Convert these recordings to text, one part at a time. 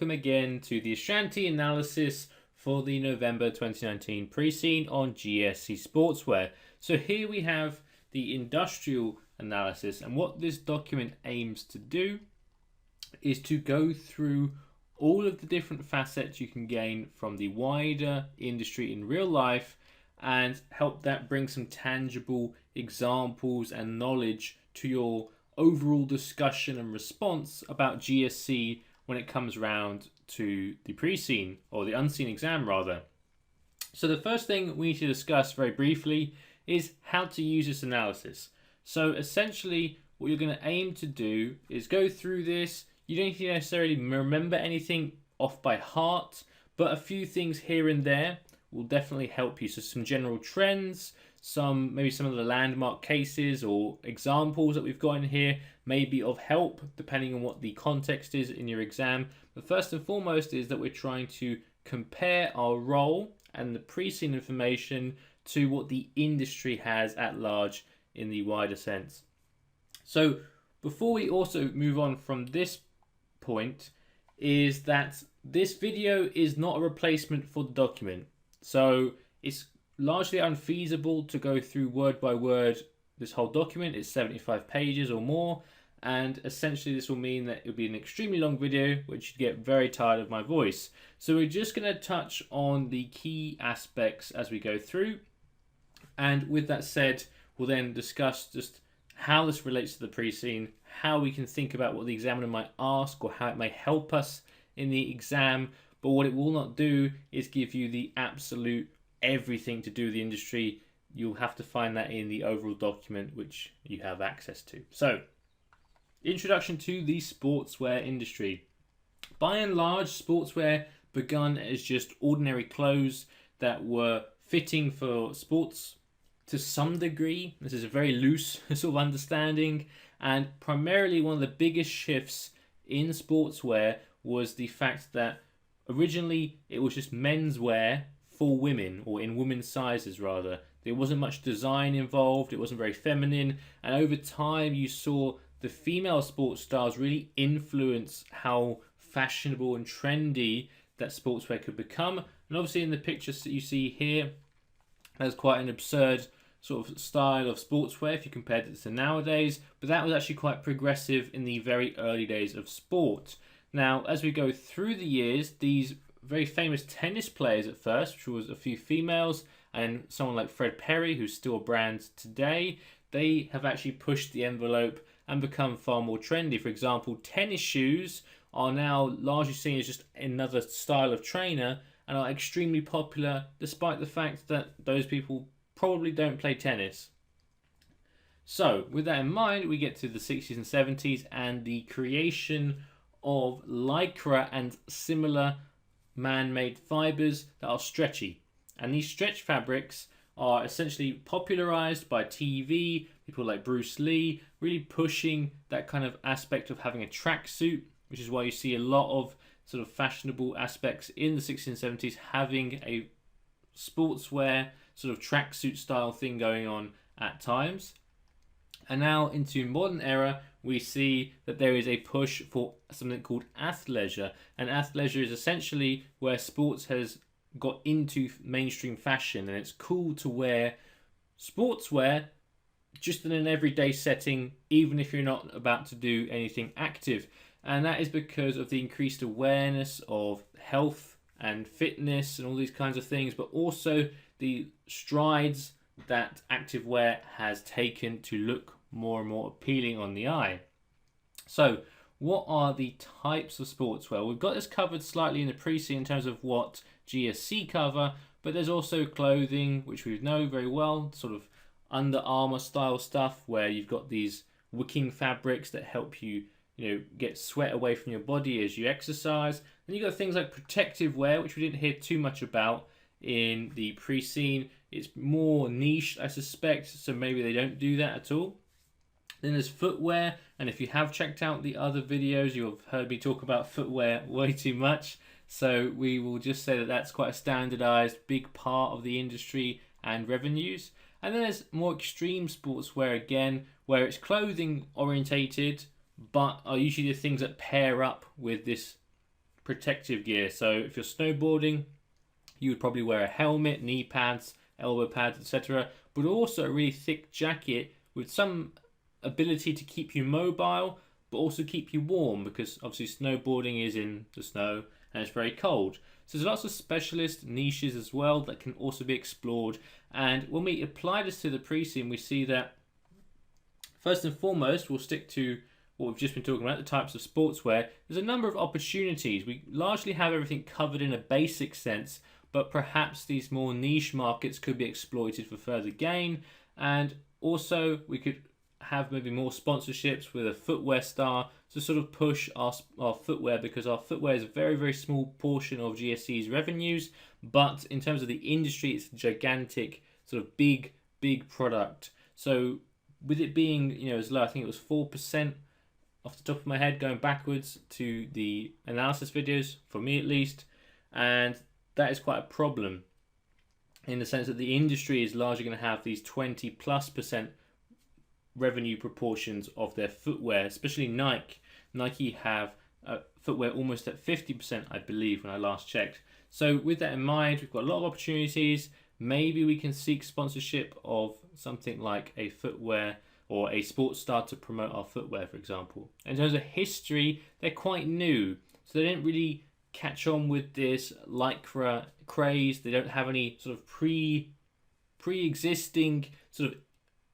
welcome again to the Ashanti analysis for the November 2019 pre-scene on GSC Sportswear. So here we have the industrial analysis, and what this document aims to do is to go through all of the different facets you can gain from the wider industry in real life and help that bring some tangible examples and knowledge to your overall discussion and response about GSC when it comes around to the pre-scene, or the unseen exam rather. So the first thing we need to discuss very briefly is how to use this analysis. So essentially what you're going to aim to do is go through this. You don't need to necessarily remember anything off by heart, but a few things here and there will definitely help you. So some general trends, maybe some of the landmark cases or examples that we've got in here may be of help depending on what the context is in your exam. But first and foremost is that we're trying to compare our role and the pre-scene information to what the industry has at large in the wider sense. So before we also move on from this point, is that this video is not a replacement for the document. So it's largely unfeasible to go through word by word this whole document. It's 75 pages or more, and essentially this will mean that it'll be an extremely long video which you'd get very tired of my voice. So we're just going to touch on the key aspects as we go through, and with that said, we'll then discuss just how this relates to the pre-scene, how we can think about what the examiner might ask or how it may help us in the exam. But what it will not do is give you the absolute everything to do with the industry. You'll have to find that in the overall document which you have access to. So, introduction to the sportswear industry. By and large, sportswear begun as just ordinary clothes that were fitting for sports to some degree. This is a very loose sort of understanding, and primarily one of the biggest shifts in sportswear was the fact that originally it was just menswear for women, or in women's sizes rather. There wasn't much design involved, it wasn't very feminine, and over time you saw the female sports stars really influence how fashionable and trendy that sportswear could become. And obviously in the pictures that you see here, there's quite an absurd sort of style of sportswear if you compared it to nowadays, but that was actually quite progressive in the very early days of sport. Now, as we go through the years, these very famous tennis players at first, which was a few females, and someone like Fred Perry, who's still a brand today, they have actually pushed the envelope and become far more trendy. For example, tennis shoes are now largely seen as just another style of trainer and are extremely popular despite the fact that those people probably don't play tennis. So with that in mind, we get to the 60s and 70s and the creation of lycra and similar man-made fibers that are stretchy. And these stretch fabrics are essentially popularized by TV, people like Bruce Lee, really pushing that kind of aspect of having a tracksuit, which is why you see a lot of sort of fashionable aspects in the 60s and 70s having a sportswear sort of tracksuit style thing going on at times. And now into modern era, we see that there is a push for something called athleisure. And athleisure is essentially where sports has got into mainstream fashion, and it's cool to wear sportswear just in an everyday setting, even if you're not about to do anything active. And that is because of the increased awareness of health and fitness and all these kinds of things, but also the strides that activewear has taken to look more and more appealing on the eye. So what are the types of sportswear? We've got this covered slightly in the pre-scene in terms of what GSC cover, but there's also clothing which we know very well, sort of Under Armour style stuff where you've got these wicking fabrics that help you get sweat away from your body as you exercise. Then you've got things like protective wear, which we didn't hear too much about in the pre-scene. It's more niche, I suspect, so maybe they don't do that at all. Then there's footwear, and if you have checked out the other videos, you'll have heard me talk about footwear way too much. So we will just say that that's quite a standardized big part of the industry and revenues. And then there's more extreme sportswear again, where it's clothing orientated, but are usually the things that pair up with this protective gear. So if you're snowboarding, you would probably wear a helmet, knee pads, elbow pads, etc. But also a really thick jacket with some ability to keep you mobile, but also keep you warm, because obviously snowboarding is in the snow and it's very cold. So there's lots of specialist niches as well that can also be explored. And when we apply this to the pre-seam, we see that first and foremost, we'll stick to what we've just been talking about, the types of sportswear. There's a number of opportunities. We largely have everything covered in a basic sense, but perhaps these more niche markets could be exploited for further gain. And also we could have maybe more sponsorships with a footwear star to sort of push our footwear, because our footwear is a very, very small portion of GSC's revenues, but in terms of the industry, it's a gigantic sort of big product. So with it being, as low, I think it was 4% off the top of my head going backwards to the analysis videos, for me at least, and that is quite a problem in the sense that the industry is largely going to have these 20+% revenue proportions of their footwear, especially Nike. Nike have footwear almost at 50%, I believe, when I last checked. So with that in mind, we've got a lot of opportunities. Maybe we can seek sponsorship of something like a footwear or a sports star to promote our footwear, for example. In terms of history, they're quite new, so they didn't really catch on with this lycra craze. They don't have any sort of pre-existing sort of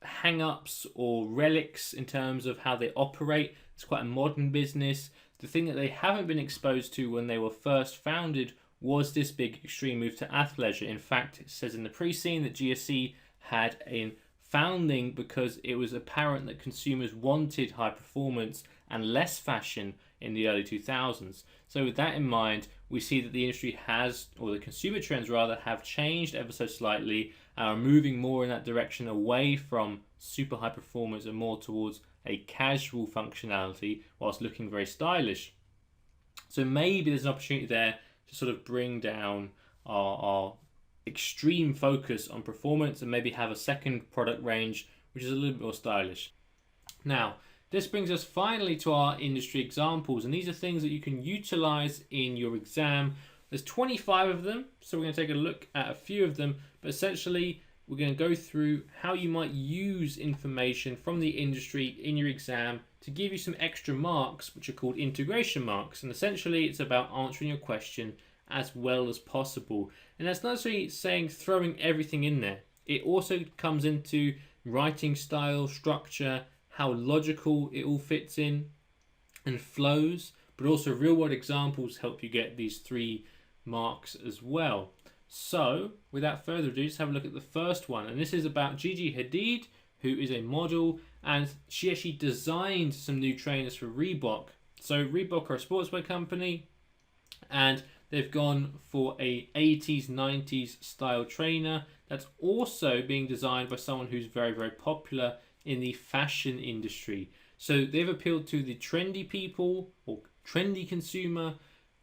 hang-ups or relics in terms of how they operate. It's quite a modern business. The thing that they haven't been exposed to when they were first founded was this big extreme move to athleisure. In fact, it says in the pre-scene that GSC had a founding because it was apparent that consumers wanted high performance and less fashion in the early 2000s. So with that in mind, we see that the industry has, or the consumer trends rather, have changed ever so slightly, are moving more in that direction away from super high performance and more towards a casual functionality whilst looking very stylish. So maybe there's an opportunity there to sort of bring down our extreme focus on performance and maybe have a second product range which is a little bit more stylish. Now, this brings us finally to our industry examples, and these are things that you can utilize in your exam. There's 25 of them, so we're going to take a look at a few of them, but essentially we're going to go through how you might use information from the industry in your exam to give you some extra marks, which are called integration marks. And essentially it's about answering your question as well as possible. And that's not necessarily saying throwing everything in there. It also comes into writing style, structure, how logical it all fits in and flows, but also real world examples help you get these 3 marks as well. So without further ado, let's have a look at the first one. And this is about Gigi Hadid, who is a model, and she actually designed some new trainers for Reebok. So Reebok are a sportswear company, and they've gone for a 80s, 90s style trainer that's also being designed by someone who's very, very popular in the fashion industry. So they've appealed to the trendy people or trendy consumer,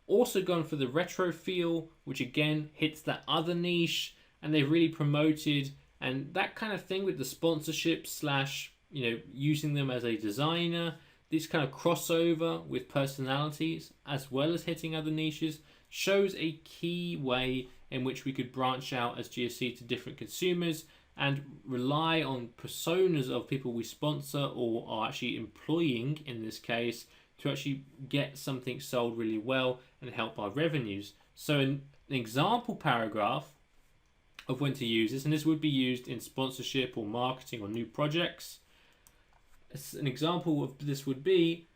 also gone for the retro feel, which again hits that other niche, and they've really promoted and that kind of thing with the sponsorship slash, using them as a designer, this kind of crossover with personalities as well as hitting other niches shows a key way in which we could branch out as GSC to different consumers and rely on personas of people we sponsor or are actually employing in this case to actually get something sold really well and help our revenues. So an example paragraph of when to use this, and this would be used in sponsorship or marketing or new projects. An example of this would be,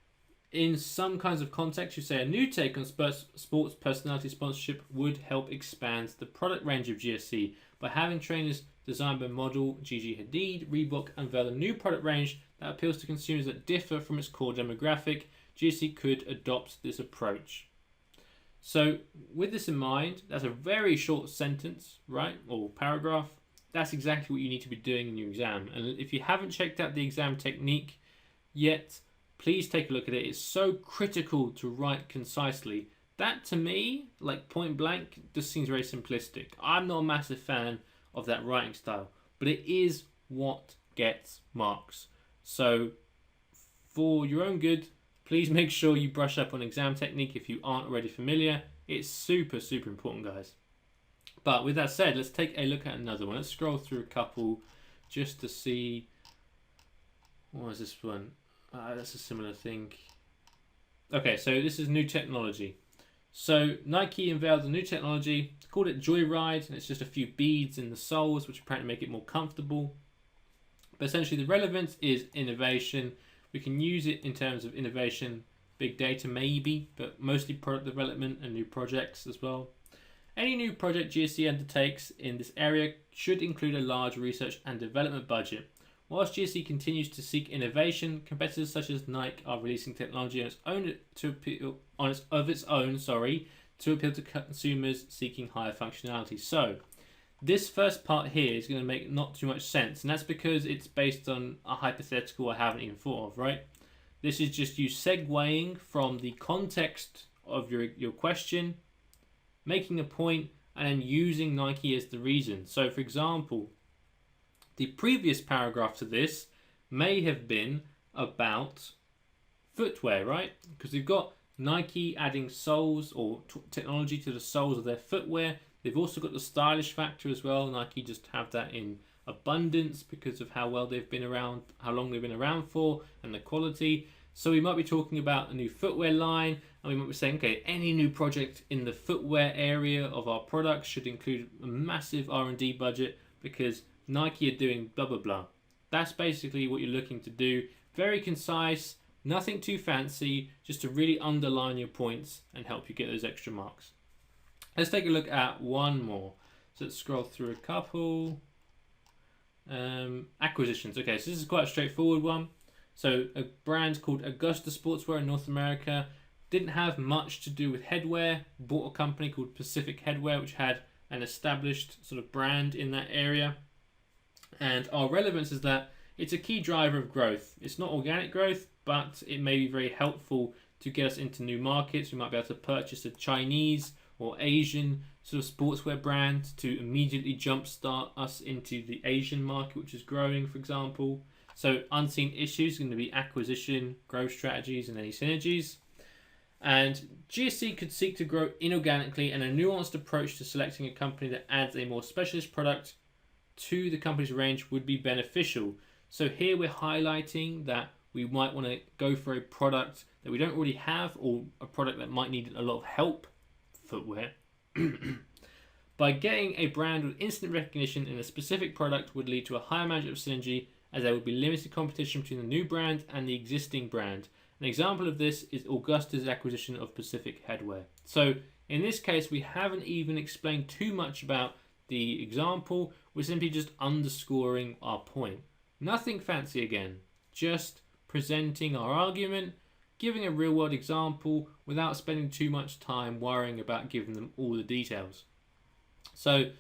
in some kinds of context, you say a new take on sports personality sponsorship would help expand the product range of GSC. By having trainers designed by model Gigi Hadid, Reebok unveil a new product range that appeals to consumers that differ from its core demographic. GSC could adopt this approach. So with this in mind, that's a very short sentence, right, or paragraph. That's exactly what you need to be doing in your exam. And if you haven't checked out the exam technique yet, please take a look at it. It's so critical to write concisely. That to me, like point blank, just seems very simplistic. I'm not a massive fan of that writing style, but it is what gets marks. So for your own good, Please make sure you brush up on exam technique if you aren't already familiar. It's super important, guys. But with that said, let's take a look at another one. Let's scroll through a couple just to see. What is this one? That's a similar thing. Okay, so this is new technology. So Nike unveiled a new technology, called it Joyride, and it's just a few beads in the soles which apparently make it more comfortable. But essentially the relevance is innovation. We can use it in terms of innovation, big data maybe, but mostly product development and new projects as well. Any new project GSC undertakes in this area should include a large research and development budget. Whilst GSC continues to seek innovation, competitors such as Nike are releasing technology to appeal to consumers seeking higher functionality. So, this first part here is going to make not too much sense, and that's because it's based on a hypothetical I haven't even thought of, right? This is just you segueing from the context of your question, making a point, and then using Nike as the reason. So, for example, the previous paragraph to this may have been about footwear, right? Because we've got Nike adding soles or technology to the soles of their footwear. They've also got the stylish factor as well. Nike just have that in abundance because of how well they've been around, how long they've been around for, and the quality. So we might be talking about a new footwear line, and we might be saying, okay, any new project in the footwear area of our products should include a massive R&D budget because Nike are doing blah, blah, blah. That's basically what you're looking to do. Very concise, nothing too fancy, just to really underline your points and help you get those extra marks. Let's take a look at one more. So let's scroll through a couple. Acquisitions. Okay, so this is quite a straightforward one. So a brand called Augusta Sportswear in North America didn't have much to do with headwear, bought a company called Pacific Headwear, which had an established sort of brand in that area. And our relevance is that it's a key driver of growth. It's not organic growth, but it may be very helpful to get us into new markets. We might be able to purchase a Chinese or Asian sort of sportswear brand to immediately jumpstart us into the Asian market, which is growing, for example. So unseen issues are going to be acquisition, growth strategies, and any synergies. And GSC could seek to grow inorganically, and a nuanced approach to selecting a company that adds a more specialist product to the company's range would be beneficial. So here we're highlighting that we might want to go for a product that we don't already have, or a product that might need a lot of help, footwear. By getting a brand with instant recognition in a specific product would lead to a higher margin of synergy, as there would be limited competition between the new brand and the existing brand. An example of this is Augusta's acquisition of Pacific Headwear. So in this case, we haven't even explained too much about the example. We're simply just underscoring our point. Nothing fancy again, just presenting our argument, giving a real world example without spending too much time worrying about giving them all the details. So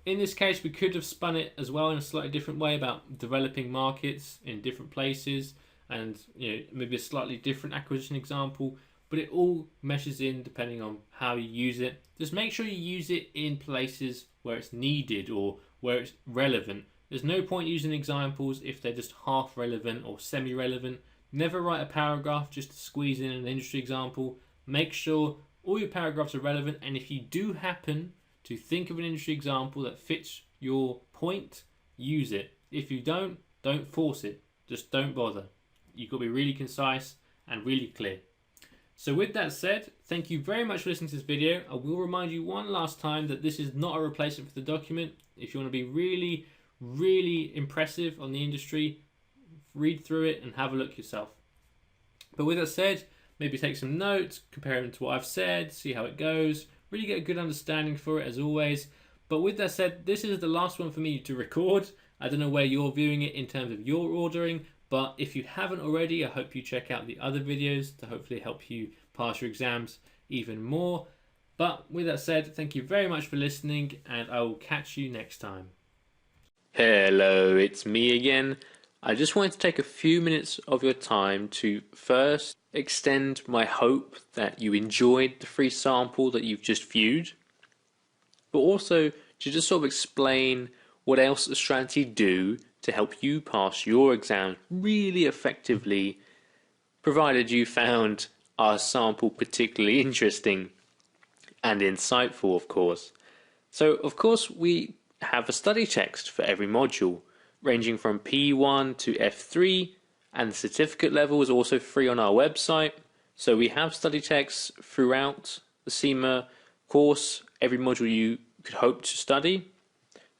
in this case, we could have spun it as well in a slightly different way about developing markets in different places, and maybe a slightly different acquisition example, but it all meshes in depending on how you use it. Just make sure you use it in places where it's needed or where it's relevant. There's no point using examples if they're just half relevant or semi-relevant. Never write a paragraph just to squeeze in an industry example. Make sure all your paragraphs are relevant, and if you do happen to think of an industry example that fits your point, use it. If you don't force it. Just don't bother. You've got to be really concise and really clear. So with that said, thank you very much for listening to this video. I will remind you one last time that this is not a replacement for the document. If you want to be really, really impressive on the industry, read through it and have a look yourself. But with that said, maybe take some notes, compare them to what I've said, see how it goes, really get a good understanding for it as always. But with that said, this is the last one for me to record. I don't know where you're viewing it in terms of your ordering, but if you haven't already, I hope you check out the other videos to hopefully help you pass your exams even more. But with that said, thank you very much for listening, and I will catch you next time. Hello, it's me again. I just wanted to take a few minutes of your time to first extend my hope that you enjoyed the free sample that you've just viewed, but also to just sort of explain what else a strategy do to help you pass your exams really effectively provided you found our sample particularly interesting and insightful, of course. So, of course, we have a study text for every module, ranging from P1 to F3, and the certificate level is also free on our website. So we have study texts throughout the CIMA course, every module you could hope to study.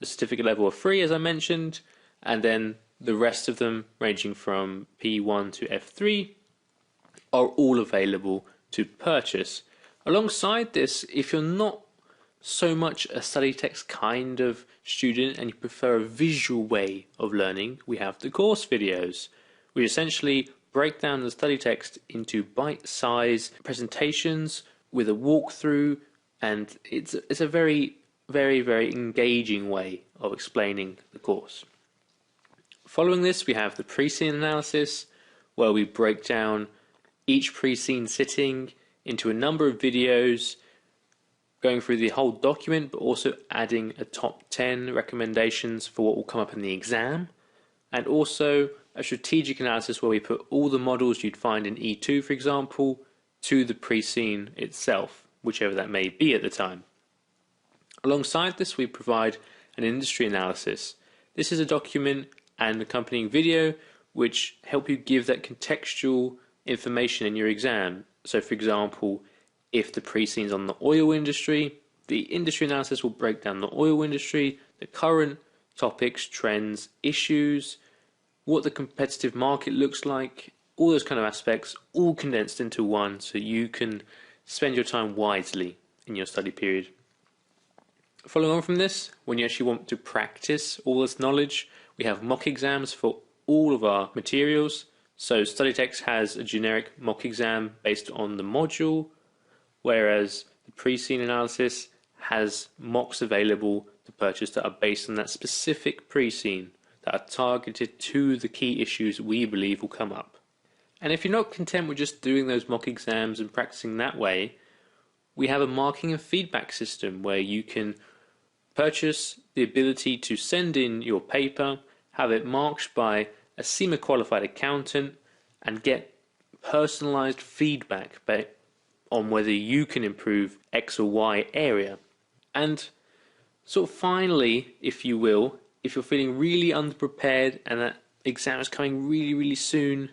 The certificate level are free, as I mentioned, and then the rest of them, ranging from P1 to F3, are all available to purchase. Alongside this, if you're not so much a study text kind of student and you prefer a visual way of learning, we have the course videos. We essentially break down the study text into bite-sized presentations with a walkthrough, and it's a very, very, very engaging way of explaining the course. Following this, we have the pre-scene analysis, where we break down each pre-scene sitting into a number of videos, going through the whole document, but also adding a top 10 recommendations for what will come up in the exam, and also a strategic analysis where we put all the models you'd find in E2, for example, to the pre-scene itself, whichever that may be at the time. Alongside this, we provide an industry analysis. This is a document and accompanying video which help you give that contextual information in your exam. So, for example, if the pre-scene's on the oil industry, the industry analysis will break down the oil industry, the current topics, trends, issues, what the competitive market looks like, all those kind of aspects, all condensed into one so you can spend your time wisely in your study period. Following on from this, when you actually want to practice all this knowledge, we have mock exams for all of our materials. So StudyText has a generic mock exam based on the module, whereas the pre-scene analysis has mocks available to purchase that are based on that specific pre-scene, that are targeted to the key issues we believe will come up. And if you're not content with just doing those mock exams and practicing that way, we have a marking and feedback system where you can purchase the ability to send in your paper, have it marked by a CIMA qualified accountant, and get personalized feedback on whether you can improve X or Y area. And sort of finally, if you will, if you're feeling really underprepared and that exam is coming really, really soon,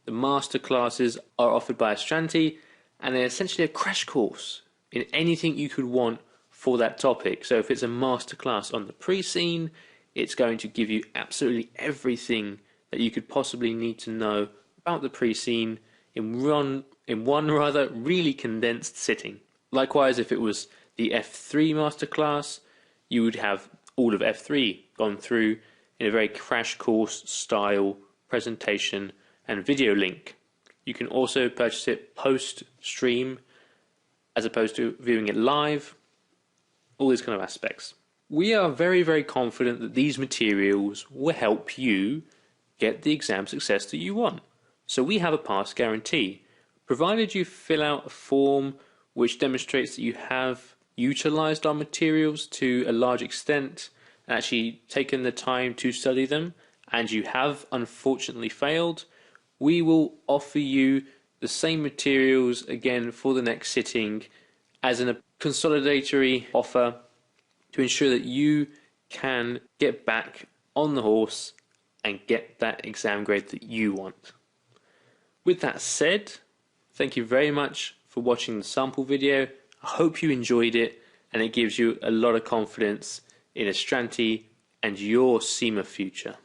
the master classes are offered by Astranti, and they're essentially a crash course in anything you could want for that topic. So if it's a master class on the pre-scene, it's going to give you absolutely everything that you could possibly need to know about the pre-scene in one really condensed sitting. Likewise, if it was the F3 masterclass, you would have all of F3 gone through in a very crash course style presentation and video link. You can also purchase it post-stream as opposed to viewing it live, all these kind of aspects. We are very, very confident that these materials will help you get the exam success that you want. So we have a pass guarantee. Provided you fill out a form which demonstrates that you have utilized our materials to a large extent and actually taken the time to study them, and you have unfortunately failed, we will offer you the same materials again for the next sitting as a consolidatory offer to ensure that you can get back on the horse and get that exam grade that you want. With that said, thank you very much for watching the sample video. I hope you enjoyed it and it gives you a lot of confidence in Astranti and your CIMA future.